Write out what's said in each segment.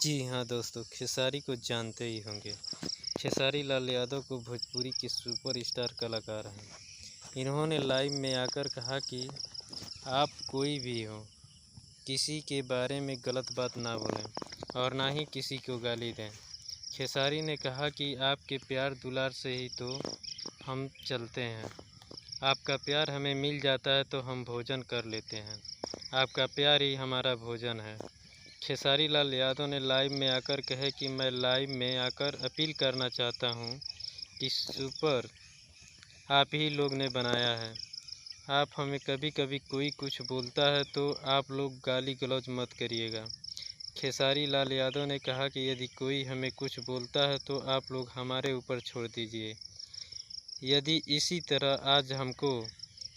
जी हाँ दोस्तों, खेसारी को जानते ही होंगे। खेसारी लाल यादव को भोजपुरी के सुपरस्टार कलाकार हैं। इन्होंने लाइव में आकर कहा कि आप कोई भी हो, किसी के बारे में गलत बात ना बोलें और ना ही किसी को गाली दें। खेसारी ने कहा कि आपके प्यार दुलार से ही तो हम चलते हैं। आपका प्यार हमें मिल जाता है तो हम भोजन कर लेते हैं। आपका प्यार ही हमारा भोजन है। खेसारी लाल यादव ने लाइव में आकर कहे कि मैं लाइव में आकर अपील करना चाहता हूं कि सुपर आप ही लोग ने बनाया है। आप हमें कभी कभी कोई कुछ बोलता है तो आप लोग गाली गलौज मत करिएगा। खेसारी लाल यादव ने कहा कि यदि कोई हमें कुछ बोलता है तो आप लोग हमारे ऊपर छोड़ दीजिए। यदि इसी तरह आज हमको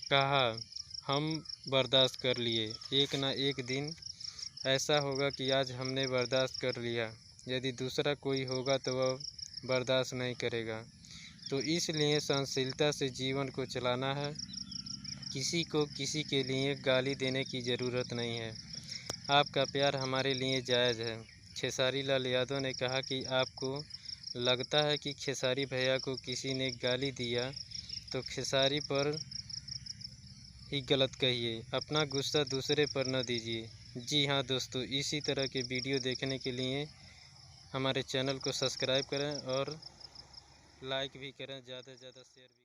कहा, हम बर्दाश्त कर लिए, एक ना एक दिन ऐसा होगा कि आज हमने बर्दाश्त कर लिया, यदि दूसरा कोई होगा तो वह बर्दाश्त नहीं करेगा। तो इसलिए सहनशीलता से जीवन को चलाना है। किसी को किसी के लिए गाली देने की ज़रूरत नहीं है। आपका प्यार हमारे लिए जायज़ है। खेसारी लाल यादव ने कहा कि आपको लगता है कि खेसारी भैया को किसी ने गाली दिया तो खेसारी पर ही गलत कहिए, अपना गुस्सा दूसरे पर न दीजिए। जी हाँ दोस्तों, इसी तरह के वीडियो देखने के लिए हमारे चैनल को सब्सक्राइब करें और लाइक भी करें, ज़्यादा से ज़्यादा शेयर भी।